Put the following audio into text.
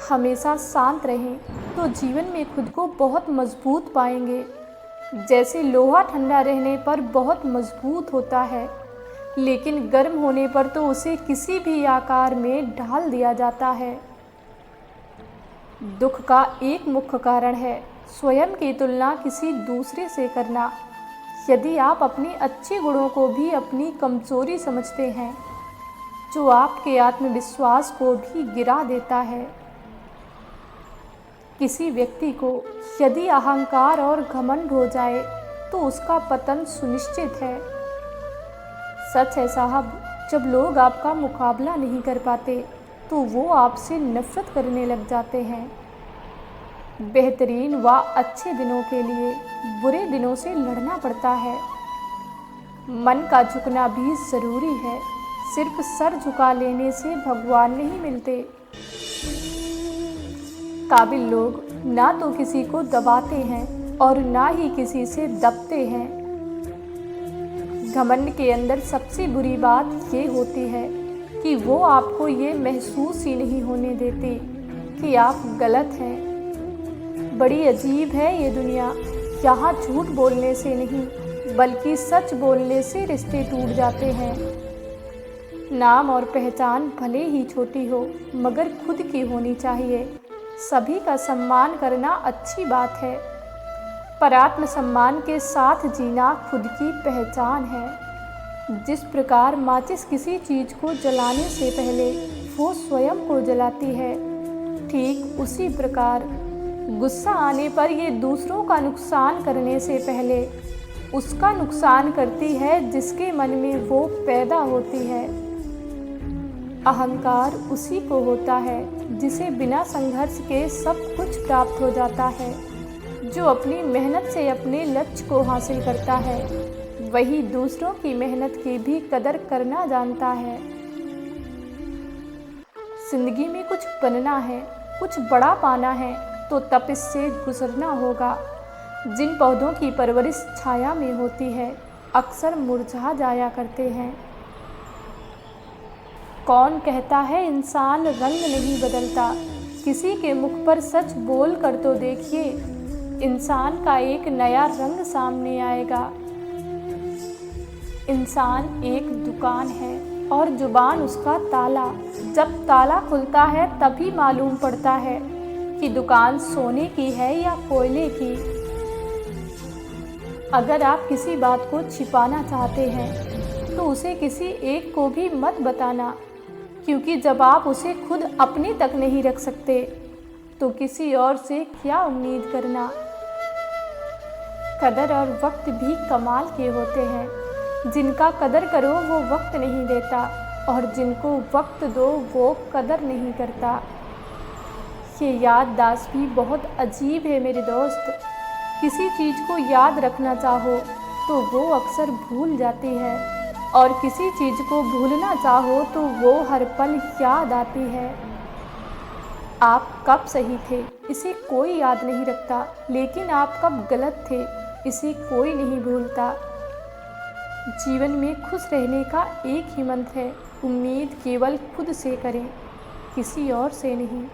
हमेशा शांत रहें तो जीवन में खुद को बहुत मजबूत पाएंगे। जैसे लोहा ठंडा रहने पर बहुत मजबूत होता है, लेकिन गर्म होने पर तो उसे किसी भी आकार में ढाल दिया जाता है। दुख का एक मुख्य कारण है स्वयं की तुलना किसी दूसरे से करना। यदि आप अपने अच्छे गुणों को भी अपनी कमजोरी समझते हैं, जो आपके आत्मविश्वास को भी गिरा देता है। किसी व्यक्ति को यदि अहंकार और घमंड हो जाए तो उसका पतन सुनिश्चित है। सच है साहब, जब लोग आपका मुकाबला नहीं कर पाते तो वो आपसे नफरत करने लग जाते हैं। बेहतरीन व अच्छे दिनों के लिए बुरे दिनों से लड़ना पड़ता है। मन का झुकना भी ज़रूरी है। सिर्फ सर झुका लेने से भगवान नहीं मिलते। काबिल लोग ना तो किसी को दबाते हैं और ना ही किसी से दबते हैं। घमंड के अंदर सबसे बुरी बात ये होती है कि वो आपको ये महसूस ही नहीं होने देती कि आप गलत हैं। बड़ी अजीब है ये दुनिया। यहाँ झूठ बोलने से नहीं बल्कि सच बोलने से रिश्ते टूट जाते हैं। नाम और पहचान भले ही छोटी हो मगर खुद की होनी चाहिए। सभी का सम्मान करना अच्छी बात है, पर आत्मसम्मान के साथ जीना खुद की पहचान है। जिस प्रकार माचिस किसी चीज़ को जलाने से पहले वो स्वयं को जलाती है, ठीक उसी प्रकार गुस्सा आने पर ये दूसरों का नुकसान करने से पहले उसका नुकसान करती है जिसके मन में वो पैदा होती है। अहंकार उसी को होता है जिसे बिना संघर्ष के सब कुछ प्राप्त हो जाता है। जो अपनी मेहनत से अपने लक्ष्य को हासिल करता है वही दूसरों की मेहनत की भी कदर करना जानता है। जिंदगी में कुछ बनना है, कुछ बड़ा पाना है तो तप इससे गुजरना होगा। जिन पौधों की परवरिश छाया में होती है अक्सर मुरझा जाया करते हैं। कौन कहता है इंसान रंग नहीं बदलता? किसी के मुख पर सच बोल कर तो देखिए, इंसान का एक नया रंग सामने आएगा। इंसान एक दुकान है और जुबान उसका ताला। जब ताला खुलता है तभी मालूम पड़ता है कि दुकान सोने की है या कोयले की। अगर आप किसी बात को छिपाना चाहते हैं तो उसे किसी एक को भी मत बताना, क्योंकि जब आप उसे खुद अपने तक नहीं रख सकते तो किसी और से क्या उम्मीद करना। कदर और वक्त भी कमाल के होते हैं। जिनका कदर करो वो वक्त नहीं देता और जिनको वक्त दो वो कदर नहीं करता। ये याददाश्त भी बहुत अजीब है मेरे दोस्त। किसी चीज़ को याद रखना चाहो तो वो अक्सर भूल जाती है और किसी चीज़ को भूलना चाहो तो वो हर पल याद आती है। आप कब सही थे इसे कोई याद नहीं रखता, लेकिन आप कब गलत थे इसे कोई नहीं भूलता। जीवन में खुश रहने का एक ही मंत्र है, उम्मीद केवल खुद से करें, किसी और से नहीं।